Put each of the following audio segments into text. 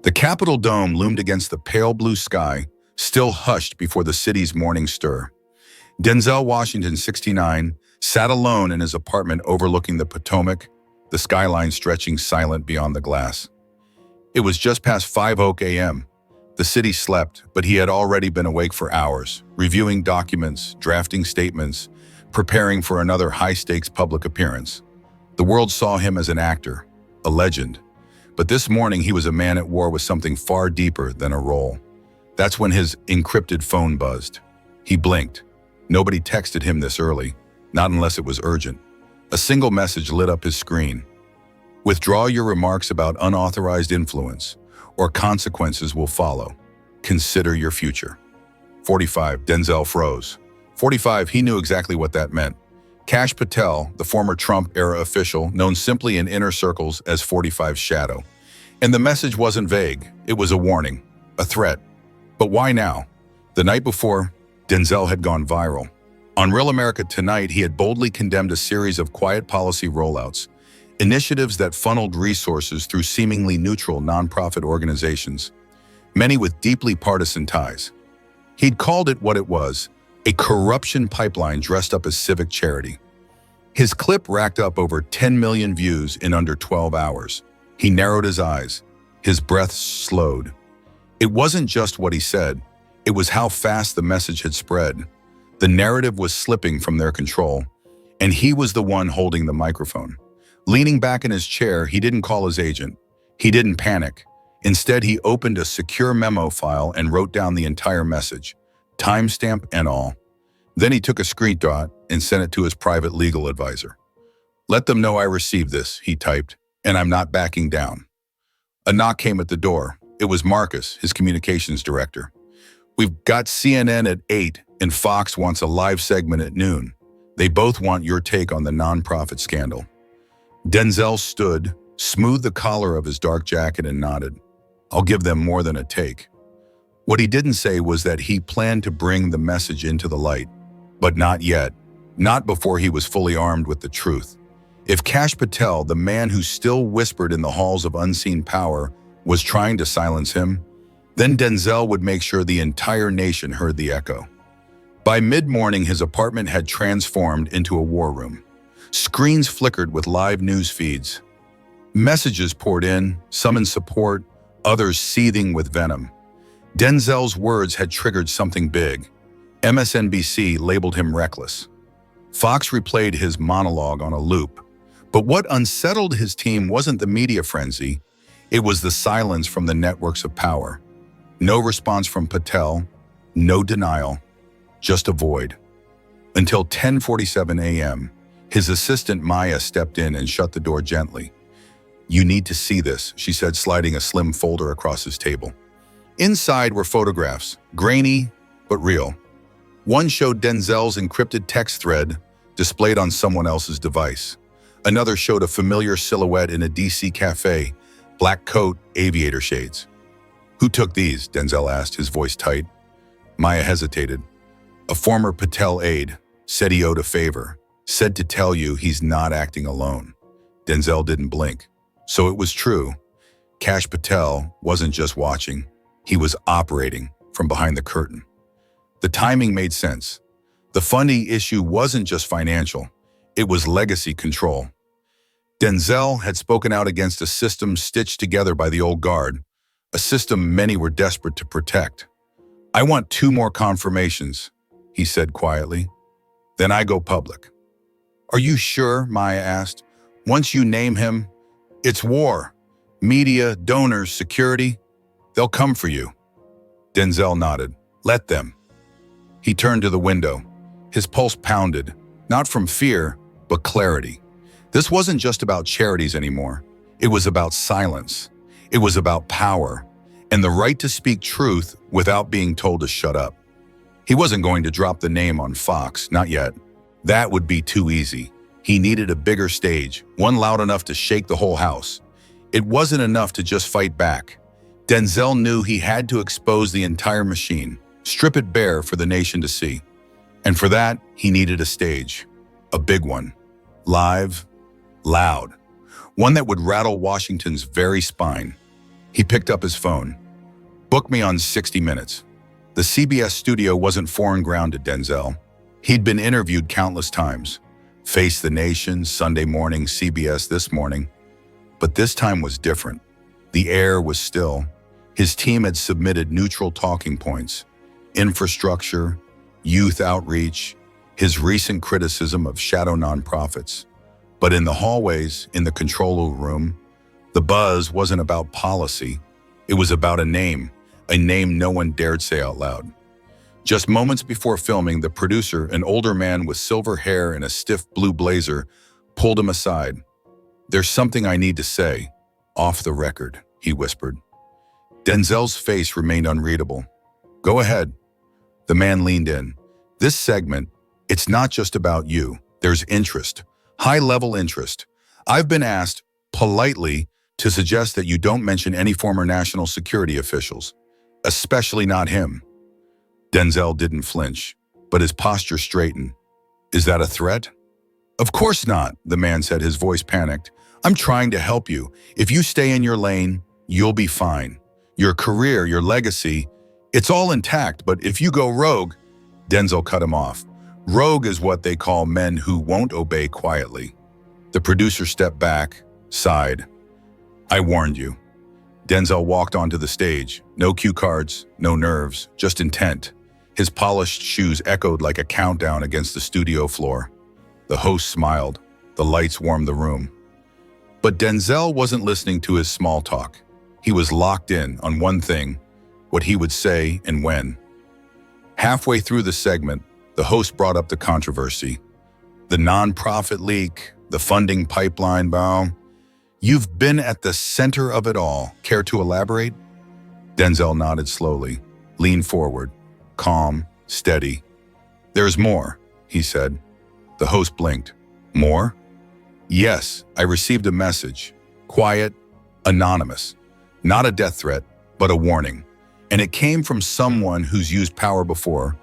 The Capitol dome loomed against the pale blue sky, still hushed before the city's morning stir. Denzel Washington, 69, sat alone in his apartment overlooking the Potomac, the skyline stretching silent beyond the glass. It was just past 5 a.m. The city slept, but he had already been awake for hours, reviewing documents, drafting statements, preparing for another high-stakes public appearance. The world saw him as an actor, a legend. But this morning he was a man at war with something far deeper than a role. That's when his encrypted phone buzzed. He blinked. Nobody texted him this early, not unless it was urgent. A single message lit up his screen. Withdraw your remarks about unauthorized influence, or consequences will follow. Consider your future. 45, Denzel froze. 45, he knew exactly what that meant. Kash Patel, the former Trump-era official, known simply in inner circles as 45's shadow. And the message wasn't vague. It was a warning, a threat. But why now? The night before, Denzel had gone viral. On Real America Tonight, he had boldly condemned a series of quiet policy rollouts, initiatives that funneled resources through seemingly neutral nonprofit organizations, many with deeply partisan ties. He'd called it what it was, a corruption pipeline dressed up as civic charity. His clip racked up over 10 million views in under 12 hours. He narrowed his eyes. His breath slowed. It wasn't just what he said. It was how fast the message had spread. The narrative was slipping from their control, and he was the one holding the microphone. Leaning back in his chair, he didn't call his agent. He didn't panic. Instead, he opened a secure memo file and wrote down the entire message, timestamp and all. Then he took a screenshot and sent it to his private legal advisor. "Let them know I received this," he typed, "and I'm not backing down." A knock came at the door. It was Marcus, his communications director. "We've got CNN at 8 and Fox wants a live segment at noon. They both want your take on the nonprofit scandal." Denzel stood, smoothed the collar of his dark jacket and nodded. "I'll give them more than a take." What he didn't say was that he planned to bring the message into the light, but not yet, not before he was fully armed with the truth. If Kash Patel, the man who still whispered in the halls of unseen power, was trying to silence him, then Denzel would make sure the entire nation heard the echo. By mid-morning, his apartment had transformed into a war room. Screens flickered with live news feeds. Messages poured in, some in support, others seething with venom. Denzel's words had triggered something big. MSNBC labeled him reckless. Fox replayed his monologue on a loop. But what unsettled his team wasn't the media frenzy, it was the silence from the networks of power. No response from Patel, no denial, just a void. Until 10:47 a.m., his assistant Maya stepped in and shut the door gently. "You need to see this," she said, sliding a slim folder across his table. Inside were photographs, grainy but real. One showed Denzel's encrypted text thread displayed on someone else's device. Another showed a familiar silhouette in a DC cafe, black coat, aviator shades. "Who took these?" Denzel asked, his voice tight. Maya hesitated. "A former Patel aide, said he owed a favor. Said to tell you he's not acting alone." Denzel didn't blink. So it was true. Kash Patel wasn't just watching. He was operating from behind the curtain. The timing made sense. The funding issue wasn't just financial. It was legacy control. Denzel had spoken out against a system stitched together by the old guard, a system many were desperate to protect. "I want 2 more confirmations," he said quietly. "Then I go public." "Are you sure?" Maya asked. "Once you name him, it's war. Media, donors, security, they'll come for you." Denzel nodded. "Let them." He turned to the window. His pulse pounded, not from fear, but clarity. This wasn't just about charities anymore. It was about silence. It was about power, and the right to speak truth without being told to shut up. He wasn't going to drop the name on Fox, not yet. That would be too easy. He needed a bigger stage, one loud enough to shake the whole house. It wasn't enough to just fight back. Denzel knew he had to expose the entire machine, strip it bare for the nation to see. And for that, he needed a stage. A big one. Live, loud. One that would rattle Washington's very spine. He picked up his phone. Book me on 60 Minutes. The CBS studio wasn't foreign ground to Denzel. He'd been interviewed countless times. Face the Nation, Sunday Morning, CBS This Morning. But this time was different. The air was still. His team had submitted neutral talking points. Infrastructure, youth outreach, his recent criticism of shadow nonprofits. But in the hallways, in the control room, the buzz wasn't about policy. It was about a name no one dared say out loud. Just moments before filming, the producer, an older man with silver hair and a stiff blue blazer, pulled him aside. "There's something I need to say, off the record," he whispered. Denzel's face remained unreadable. "Go ahead." The man leaned in. "This segment, it's not just about you. There's interest, high-level interest. I've been asked, politely, to suggest that you don't mention any former national security officials, especially not him." Denzel didn't flinch, but his posture straightened. "Is that a threat?" "Of course not," the man said, his voice panicked. "I'm trying to help you. If you stay in your lane, you'll be fine. Your career, your legacy, it's all intact, but if you go rogue..." Denzel cut him off. "Rogue is what they call men who won't obey quietly." The producer stepped back, sighed. "I warned you." Denzel walked onto the stage. No cue cards, no nerves, just intent. His polished shoes echoed like a countdown against the studio floor. The host smiled. The lights warmed the room. But Denzel wasn't listening to his small talk. He was locked in on one thing, what he would say and when. Halfway through the segment, the host brought up the controversy. The nonprofit leak, the funding pipeline bow. "You've been at the center of it all. Care to elaborate?" Denzel nodded slowly, leaned forward, calm, steady. "There's more," he said. The host blinked. "More?" "Yes, I received a message. Quiet, anonymous. Not a death threat, but a warning. And it came from someone who's used power before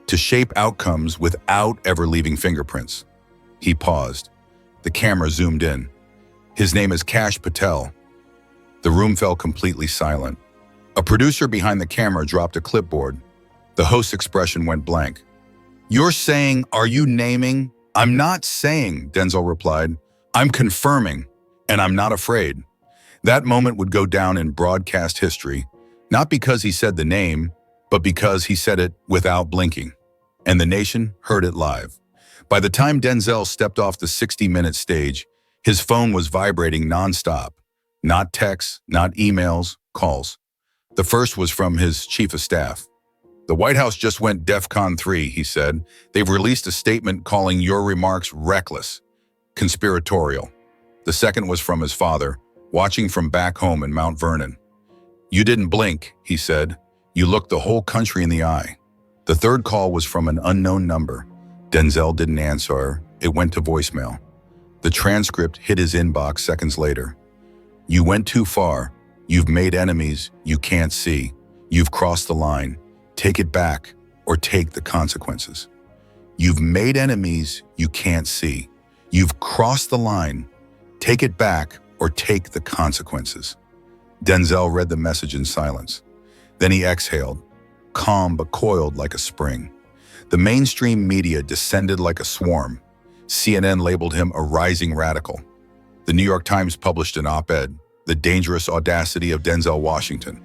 to shape outcomes without ever leaving fingerprints." He paused. The camera zoomed in. "His name is Patel." The room fell completely silent. A producer behind the camera dropped a clipboard. The host's expression went blank. "You're saying, are you naming?" "I'm not saying," Denzel replied. "I'm confirming, and I'm not afraid." That moment would go down in broadcast history, not because he said the name, but because he said it without blinking. And the nation heard it live. By the time Denzel stepped off the 60-minute stage, his phone was vibrating nonstop. Not texts, not emails, calls. The first was from his chief of staff. "The White House just went DEFCON 3, he said. "They've released a statement calling your remarks reckless, conspiratorial." The second was from his father, watching from back home in Mount Vernon. "You didn't blink," he said. "You looked the whole country in the eye." The third call was from an unknown number. Denzel didn't answer. It went to voicemail. The transcript hit his inbox seconds later. "You went too far. You've made enemies you can't see. You've crossed the line. Take it back or take the consequences." You've made enemies you can't see. You've crossed the line. Take it back or take the consequences. Denzel read the message in silence. Then he exhaled, calm but coiled like a spring. The mainstream media descended like a swarm. CNN labeled him a rising radical. The New York Times published an op-ed, "The Dangerous Audacity of Denzel Washington."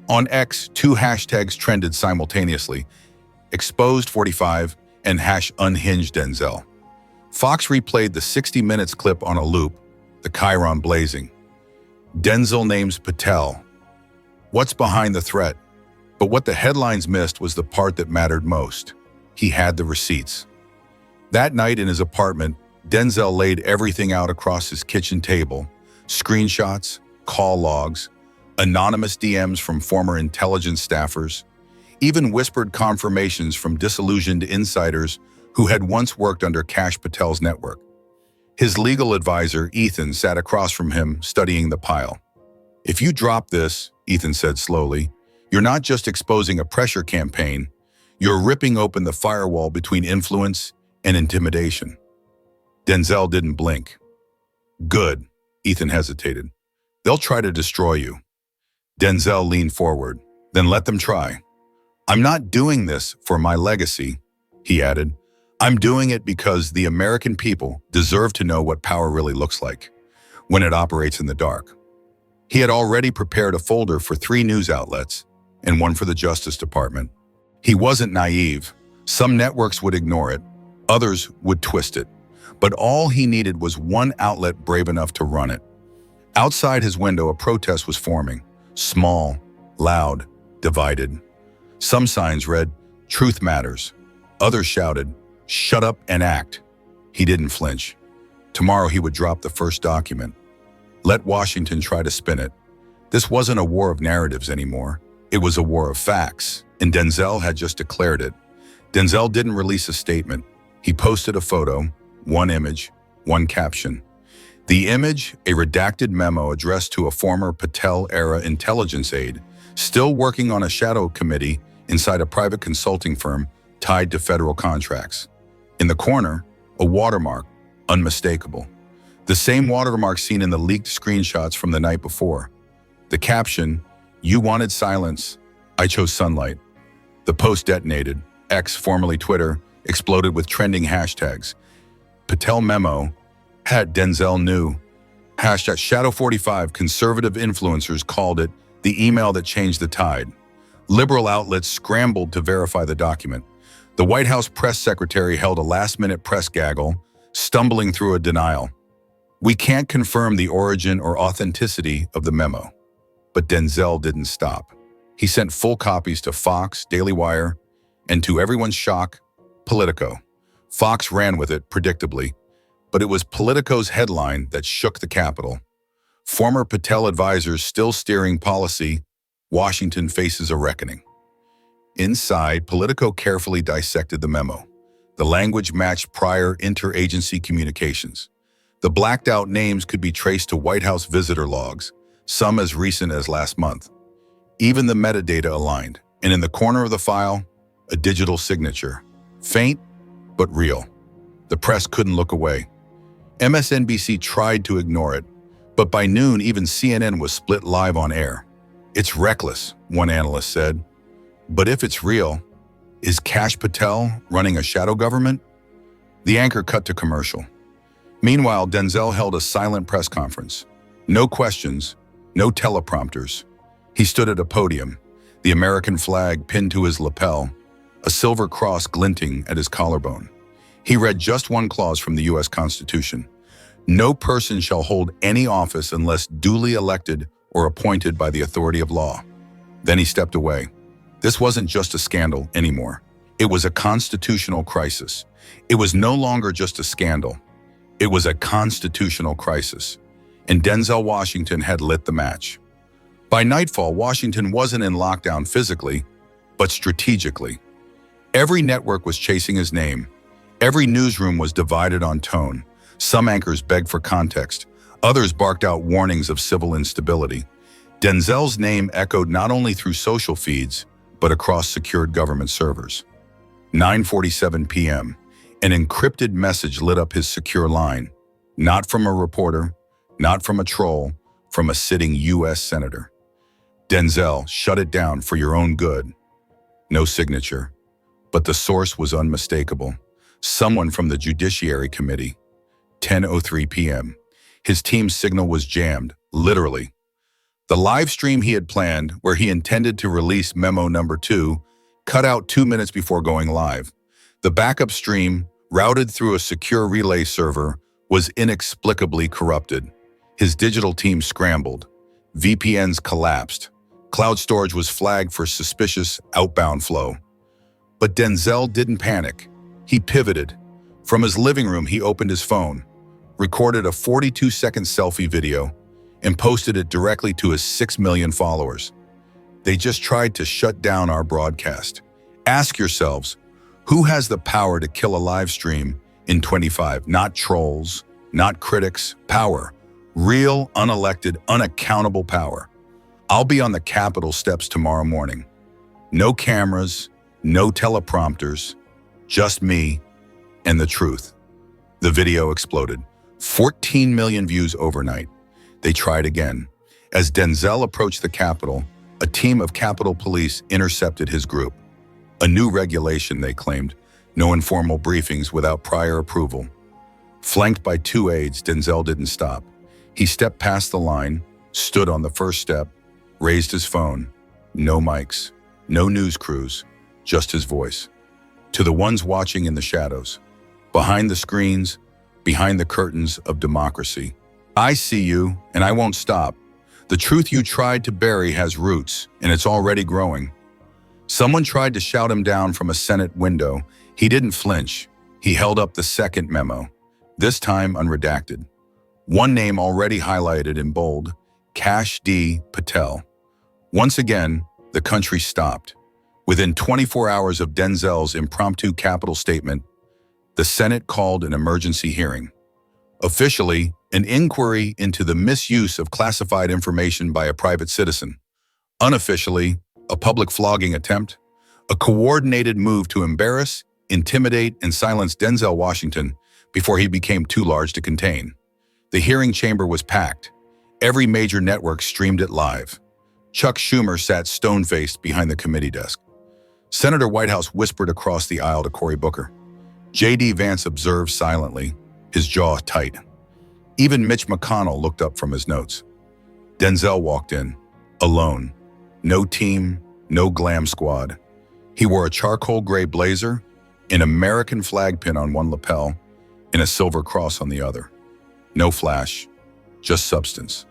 On X, two hashtags trended simultaneously, Exposed45 and #UnhingedDenzel. Fox replayed the 60 Minutes clip on a loop, the chyron blazing. Denzel names Patel. What's behind the threat? But what the headlines missed was the part that mattered most. He had the receipts. That night in his apartment, Denzel laid everything out across his kitchen table. Screenshots, call logs, anonymous DMs from former intelligence staffers, even whispered confirmations from disillusioned insiders who had once worked under Patel's network. His legal advisor, Ethan, sat across from him, studying the pile. "If you drop this," Ethan said slowly, "you're not just exposing a pressure campaign, you're ripping open the firewall between influence and intimidation." Denzel didn't blink. "Good," Ethan hesitated. "They'll try to destroy you." Denzel leaned forward. Then let them try. I'm not doing this for my legacy, he added. I'm doing it because the American people deserve to know what power really looks like when it operates in the dark. He had already prepared a folder for 3 news outlets and 1 for the Justice Department. He wasn't naive. Some networks would ignore it, others would twist it. But all he needed was 1 outlet brave enough to run it. Outside his window, a protest was forming. Small, loud, divided. Some signs read, "Truth matters." Others shouted, "Shut up and act." He didn't flinch. Tomorrow he would drop the first document. Let Washington try to spin it. This wasn't a war of narratives anymore. It was a war of facts, and Denzel had just declared it. Denzel didn't release a statement. He posted a photo, 1 image, 1 caption. The image, a redacted memo addressed to a former Patel-era intelligence aide, still working on a shadow committee inside a private consulting firm tied to federal contracts. In the corner, a watermark, unmistakable. The same watermark seen in the leaked screenshots from the night before. The caption, "You wanted silence, I chose sunlight." The post detonated. X, formerly Twitter, exploded with trending hashtags. Patel memo, Denzel knew. Hashtag Shadow45, conservative influencers called it the email that changed the tide. Liberal outlets scrambled to verify the document. The White House press secretary held a last-minute press gaggle, stumbling through a denial. "We can't confirm the origin or authenticity of the memo." But Denzel didn't stop. He sent full copies to Fox, Daily Wire, and to everyone's shock, Politico. Fox ran with it, predictably, but it was Politico's headline that shook the Capitol. Former Patel advisors still steering policy, Washington faces a reckoning. Inside, Politico carefully dissected the memo. The language matched prior interagency communications. The blacked-out names could be traced to White House visitor logs, some as recent as last month. Even the metadata aligned, and in the corner of the file, a digital signature. Faint, but real. The press couldn't look away. MSNBC tried to ignore it, but by noon, even CNN was split live on air. "It's reckless," one analyst said. "But if it's real, is Kash Patel running a shadow government?" The anchor cut to commercial. Meanwhile, Denzel held a silent press conference. No questions, no teleprompters. He stood at a podium, the American flag pinned to his lapel, a silver cross glinting at his collarbone. He read just 1 clause from the U.S. Constitution. No person shall hold any office unless duly elected or appointed by the authority of law. Then he stepped away. This wasn't just a scandal anymore. It was a constitutional crisis. It was no longer just a scandal. It was a constitutional crisis. And Denzel Washington had lit the match. By nightfall, Washington wasn't in lockdown physically, but strategically. Every network was chasing his name. Every newsroom was divided on tone. Some anchors begged for context. Others barked out warnings of civil instability. Denzel's name echoed not only through social feeds, but across secured government servers. 9:47 p.m. An encrypted message lit up his secure line. Not from a reporter, not from a troll, from a sitting U.S. senator. "Denzel, shut it down for your own good." No signature, but the source was unmistakable. Someone from the Judiciary Committee. 10:03 p.m. His team's signal was jammed, literally. The live stream he had planned, where he intended to release memo number 2, cut out 2 minutes before going live. The backup stream, routed through a secure relay server, was inexplicably corrupted. His digital team scrambled. VPNs collapsed. Cloud storage was flagged for suspicious outbound flow. But Denzel didn't panic. He pivoted. From his living room, he opened his phone, recorded a 42-second selfie video, and posted it directly to his 6 million followers. "They just tried to shut down our broadcast. Ask yourselves, who has the power to kill a live stream in 25? Not trolls, not critics, power. Real, unelected, unaccountable power. I'll be on the Capitol steps tomorrow morning. No cameras, no teleprompters, just me and the truth." The video exploded. 14 million views overnight. They tried again. As Denzel approached the Capitol, a team of Capitol Police intercepted his group. A new regulation, they claimed, no informal briefings without prior approval. Flanked by 2 aides, Denzel didn't stop. He stepped past the line, stood on the first step, raised his phone. No mics, no news crews, just his voice. To the ones watching in the shadows, behind the screens, behind the curtains of democracy. I see you, and I won't stop. The truth you tried to bury has roots, and it's already growing. Someone tried to shout him down from a Senate window. He didn't flinch. He held up the second memo, this time unredacted. One name already highlighted in bold, Cash D. Patel. Once again, the country stopped. Within 24 hours of Denzel's impromptu Capitol statement, the Senate called an emergency hearing. Officially, an inquiry into the misuse of classified information by a private citizen. Unofficially, a public flogging attempt, a coordinated move to embarrass, intimidate, and silence Denzel Washington before he became too large to contain. The hearing chamber was packed. Every major network streamed it live. Chuck Schumer sat stone-faced behind the committee desk. Senator Whitehouse whispered across the aisle to Cory Booker. J.D. Vance observed silently, his jaw tight. Even Mitch McConnell looked up from his notes. Denzel walked in, alone. No team, no glam squad. He wore a charcoal gray blazer, an American flag pin on one lapel, and a silver cross on the other. No flash, just substance.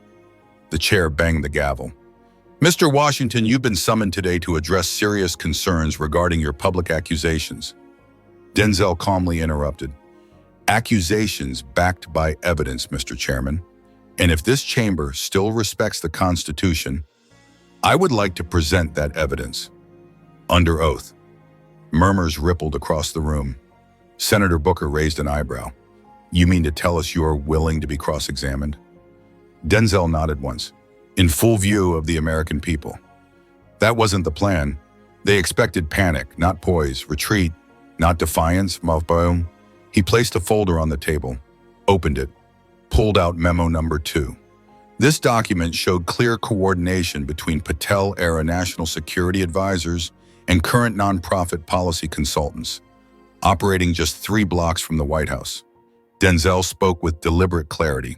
The chair banged the gavel. Mr. Washington, you've been summoned today to address serious concerns regarding your public accusations. Denzel calmly interrupted. Accusations backed by evidence, Mr. Chairman. And if this chamber still respects the Constitution, I would like to present that evidence. Under oath. Murmurs rippled across the room. Senator Booker raised an eyebrow. You mean to tell us you are willing to be cross-examined? Denzel nodded once, in full view of the American people. That wasn't the plan. They expected panic, not poise, retreat, not defiance, boom. He placed a folder on the table, opened it, pulled out memo number 2. This document showed clear coordination between Patel-era national security advisors and current nonprofit policy consultants, operating just 3 blocks from the White House. Denzel spoke with deliberate clarity.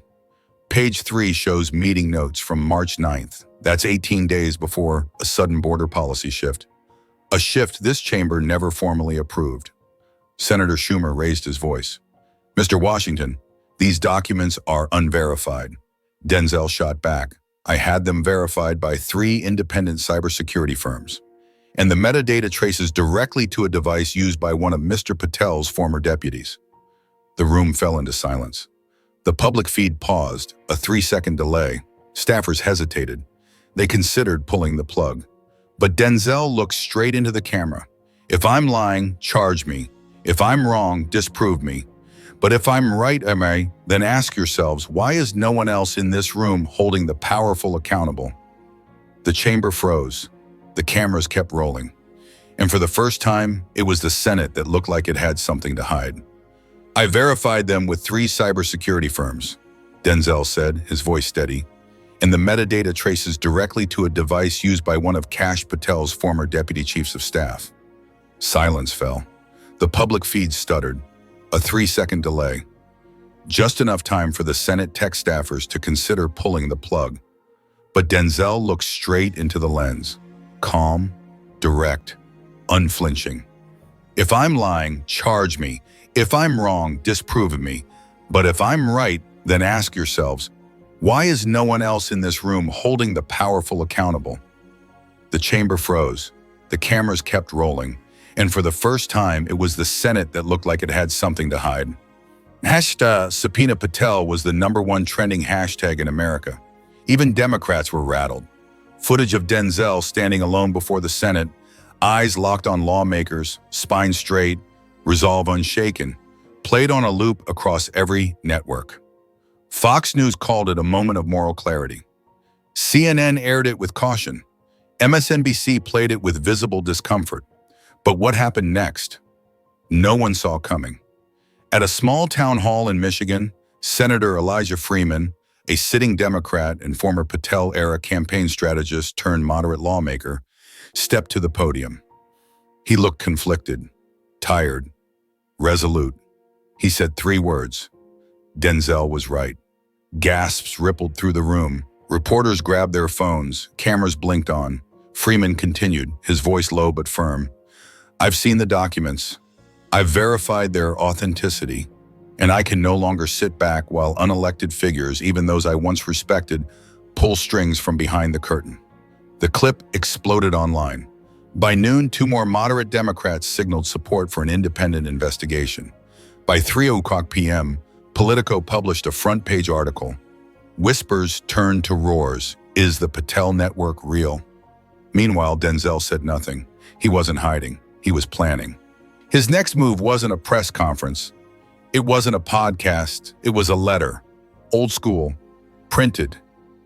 Page 3 shows meeting notes from March 9th. That's 18 days before a sudden border policy shift. A shift this chamber never formally approved. Senator Schumer raised his voice. Mr. Washington, these documents are unverified. Denzel shot back. I had them verified by 3 independent cybersecurity firms. And the metadata traces directly to a device used by one of Mr. Patel's former deputies. The room fell into silence. The public feed paused, a 3-second delay. Staffers hesitated. They considered pulling the plug. But Denzel looked straight into the camera. If I'm lying, charge me. If I'm wrong, disprove me. But if I'm right, then ask yourselves, why is no one else in this room holding the powerful accountable? The chamber froze. The cameras kept rolling. And for the first time, it was the Senate that looked like it had something to hide. I verified them with 3 cybersecurity firms, Denzel said, his voice steady, and the metadata traces directly to a device used by one of Kash Patel's former deputy chiefs of staff. Silence fell. The public feed stuttered, a 3-second delay. Just enough time for the Senate tech staffers to consider pulling the plug. But Denzel looked straight into the lens, calm, direct, unflinching. If I'm lying, charge me. If I'm wrong, disprove me. But if I'm right, then ask yourselves, why is no one else in this room holding the powerful accountable? The chamber froze. The cameras kept rolling. And for the first time, it was the Senate that looked like it had something to hide. #Subpoena Patel was the #1 trending hashtag in America. Even Democrats were rattled. Footage of Denzel standing alone before the Senate, eyes locked on lawmakers, spine straight, resolve unshaken, played on a loop across every network. Fox News called it a moment of moral clarity. CNN aired it with caution. MSNBC played it with visible discomfort. But what happened next? No one saw coming. At a small town hall in Michigan, Senator Elijah Freeman, a sitting Democrat and former Patel-era campaign strategist turned moderate lawmaker, stepped to the podium. He looked conflicted, tired, resolute. He said 3 words. Denzel was right. Gasps rippled through the room. Reporters grabbed their phones. Cameras blinked on. Freeman continued, his voice low but firm. I've seen the documents. I've verified their authenticity. And I can no longer sit back while unelected figures, even those I once respected, pull strings from behind the curtain. The clip exploded online. By noon, 2 more moderate Democrats signaled support for an independent investigation. By 3:00 p.m., Politico published a front-page article. Whispers turned to roars. Is the Patel network real? Meanwhile, Denzel said nothing. He wasn't hiding. He was planning. His next move wasn't a press conference. It wasn't a podcast. It was a letter. Old school, printed,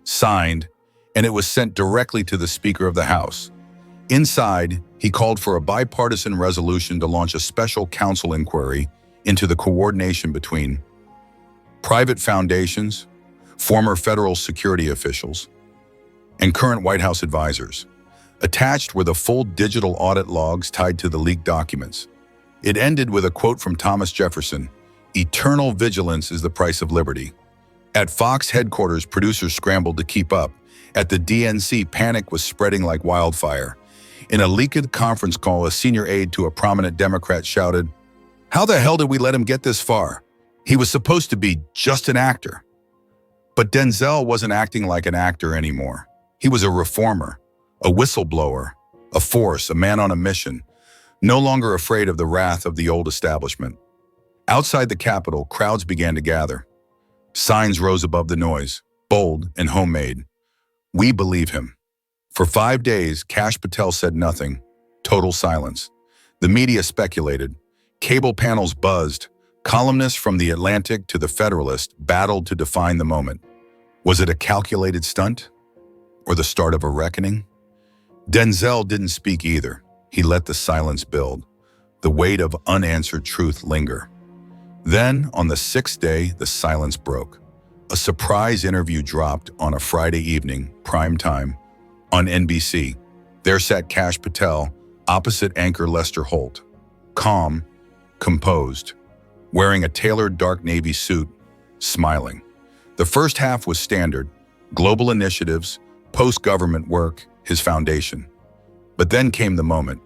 signed, and it was sent directly to the Speaker of the House. Inside, he called for a bipartisan resolution to launch a special counsel inquiry into the coordination between private foundations, former federal security officials, and current White House advisors. Attached were the full digital audit logs tied to the leaked documents. It ended with a quote from Thomas Jefferson, "Eternal vigilance is the price of liberty." At Fox headquarters, producers scrambled to keep up. At the DNC, panic was spreading like wildfire. In a leaked conference call, a senior aide to a prominent Democrat shouted, "How the hell did we let him get this far? He was supposed to be just an actor." But Denzel wasn't acting like an actor anymore. He was a reformer, a whistleblower, a force, a man on a mission, no longer afraid of the wrath of the old establishment. Outside the Capitol, crowds began to gather. Signs rose above the noise, bold and homemade. "We believe him." For 5 days, Kash Patel said nothing. Total silence. The media speculated. Cable panels buzzed. Columnists from The Atlantic to The Federalist battled to define the moment. Was it a calculated stunt? Or the start of a reckoning? Denzel didn't speak either. He let the silence build, the weight of unanswered truth linger. Then, on the 6th day, the silence broke. A surprise interview dropped on a Friday evening, prime time, on NBC. There sat Kash Patel, opposite anchor Lester Holt. Calm, composed, wearing a tailored dark navy suit, smiling. The first half was standard, global initiatives, post-government work, his foundation. But then came the moment.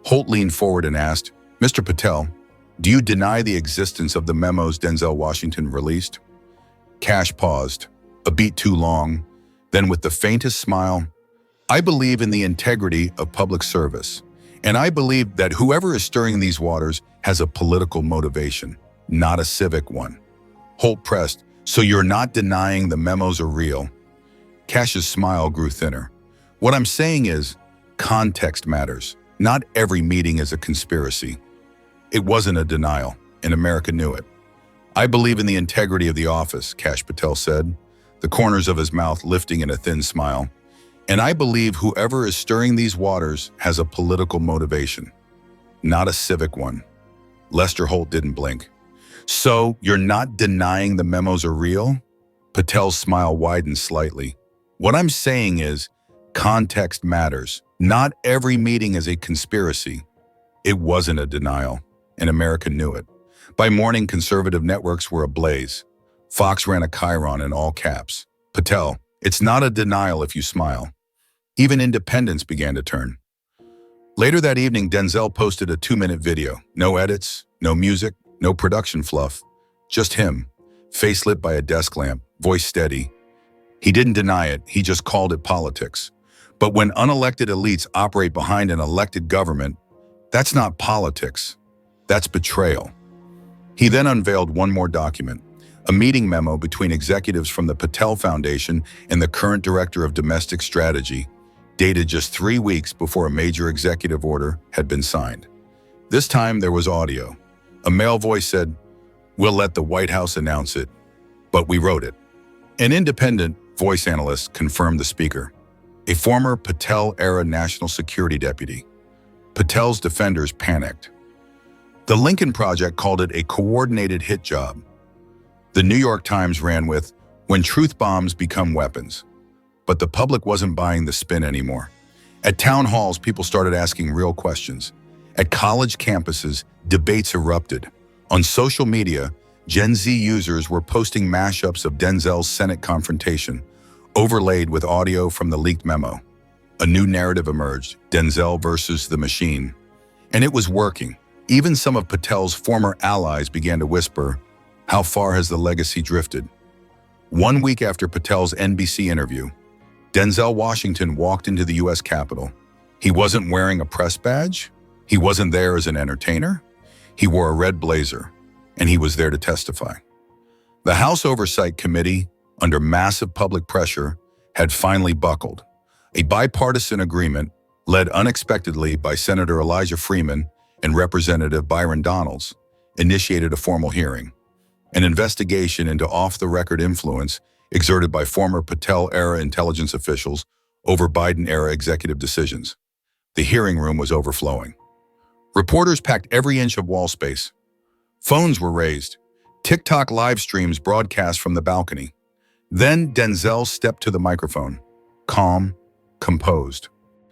Holt leaned forward and asked, "Mr. Patel, do you deny the existence of the memos Denzel Washington released?" Kash paused, a beat too long, then with the faintest smile, "I believe in the integrity of public service, and I believe that whoever is stirring these waters has a political motivation, not a civic one." Holt pressed, "So you're not denying the memos are real?" Kash's smile grew thinner. "What I'm saying is, context matters. Not every meeting is a conspiracy." It wasn't a denial, and America knew it. "I believe in the integrity of the office," Kash Patel said, the corners of his mouth lifting in a thin smile. "And I believe whoever is stirring these waters has a political motivation, not a civic one." Lester Holt didn't blink. "So you're not denying the memos are real?" Patel's smile widened slightly. "What I'm saying is, context matters. Not every meeting is a conspiracy." It wasn't a denial, and America knew it. By morning, conservative networks were ablaze. Fox ran a chyron in all caps. "Patel, it's not a denial if you smile." Even independents began to turn. Later that evening, Denzel posted a 2-minute video. No edits, no music, no production fluff. Just him, face lit by a desk lamp, voice steady. He didn't deny it, he just called it politics. But when unelected elites operate behind an elected government, that's not politics, that's betrayal. He then unveiled one more document, a meeting memo between executives from the Patel Foundation and the current director of domestic strategy, dated just 3 weeks before a major executive order had been signed. This time there was audio. A male voice said, "We'll let the White House announce it, but we wrote it." An independent voice analyst confirmed the speaker, a former Patel-era national security deputy. Patel's defenders panicked. The Lincoln Project called it a coordinated hit job. The New York Times ran with, When truth bombs become weapons. But the public wasn't buying the spin anymore. At town halls, people started asking real questions. At college campuses, debates erupted. On social media, Gen Z users were posting mashups of Denzel's Senate confrontation, overlaid with audio from the leaked memo. A new narrative emerged, Denzel versus the machine. And it was working. Even some of Patel's former allies began to whisper, how far has the legacy drifted? 1 week after Patel's NBC interview, Denzel Washington walked into the U.S. Capitol. He wasn't wearing a press badge. He wasn't there as an entertainer. He wore a red blazer, and he was there to testify. The House Oversight Committee, under massive public pressure, had finally buckled. A bipartisan agreement, led unexpectedly by Senator Elijah Freeman and Representative Byron Donalds, initiated a formal hearing. An investigation into off-the-record influence exerted by former Patel-era intelligence officials over Biden-era executive decisions. The hearing room was overflowing. Reporters packed every inch of wall space. Phones were raised. TikTok live streams broadcast from the balcony. Then Denzel stepped to the microphone, calm, composed,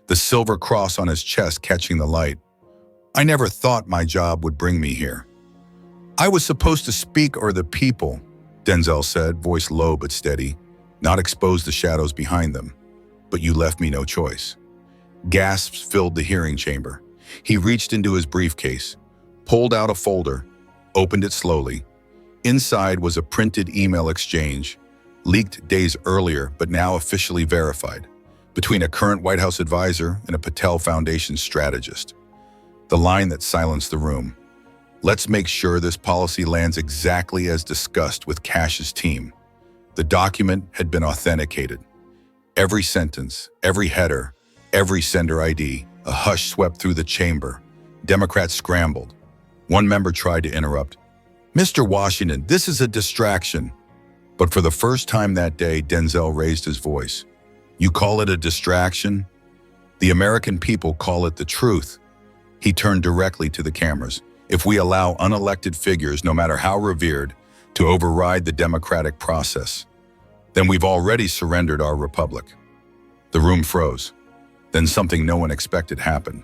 the silver cross on his chest catching the light. I never thought my job would bring me here. I was supposed to speak for the people, Denzel said, voice low but steady, not expose the shadows behind them. But you left me no choice. Gasps filled the hearing chamber. He reached into his briefcase, pulled out a folder, opened it slowly. Inside was a printed email exchange, leaked days earlier but now officially verified, between a current White House advisor and a Patel Foundation strategist. The line that silenced the room. Let's make sure this policy lands exactly as discussed with Cash's team. The document had been authenticated. Every sentence, every header, every sender ID. A hush swept through the chamber. Democrats scrambled. One member tried to interrupt. Mr. Washington, this is a distraction. But for the first time that day, Denzel raised his voice. You call it a distraction? The American people call it the truth. He turned directly to the cameras. If we allow unelected figures, no matter how revered, to override the democratic process, then we've already surrendered our republic. The room froze. Then something no one expected happened.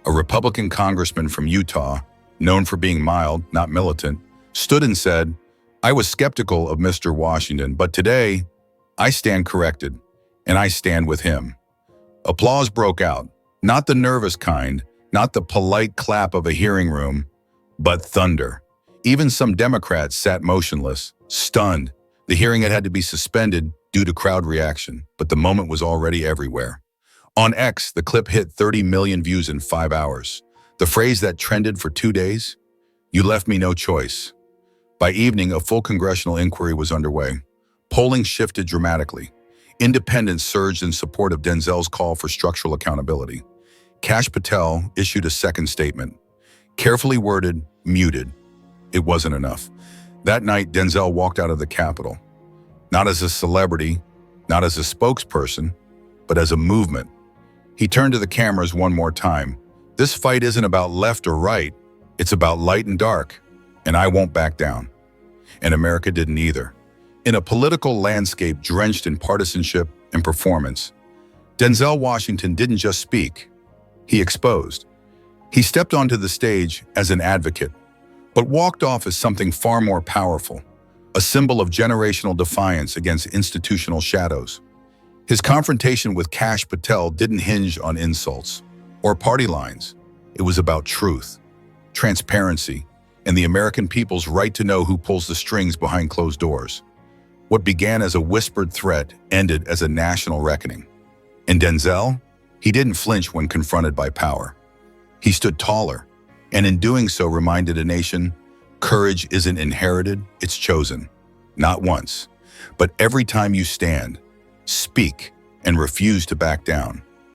A Republican congressman from Utah, known for being mild, not militant, stood and said, I was skeptical of Mr. Washington, but today, I stand corrected, and I stand with him. Applause broke out, not the nervous kind, not the polite clap of a hearing room, but thunder. Even some Democrats sat motionless, stunned. The hearing had to be suspended due to crowd reaction, but the moment was already everywhere. On X, the clip hit 30 million views in 5 hours. The phrase that trended for 2 days, you left me no choice. By evening, a full congressional inquiry was underway. Polling shifted dramatically. Independents surged in support of Denzel's call for structural accountability. Kash Patel issued a second statement. Carefully worded, muted. It wasn't enough. That night, Denzel walked out of the Capitol. Not as a celebrity, not as a spokesperson, but as a movement. He turned to the cameras one more time. This fight isn't about left or right. It's about light and dark. And I won't back down. And America didn't either. In a political landscape drenched in partisanship and performance, Denzel Washington didn't just speak. He exposed. He stepped onto the stage as an advocate, but walked off as something far more powerful, a symbol of generational defiance against institutional shadows. His confrontation with Kash Patel didn't hinge on insults or party lines. It was about truth, transparency, and the American people's right to know who pulls the strings behind closed doors. What began as a whispered threat ended as a national reckoning. And Denzel, he didn't flinch when confronted by power. He stood taller, and in doing so reminded a nation, courage isn't inherited, it's chosen. Not once, but every time you stand, speak, and refuse to back down.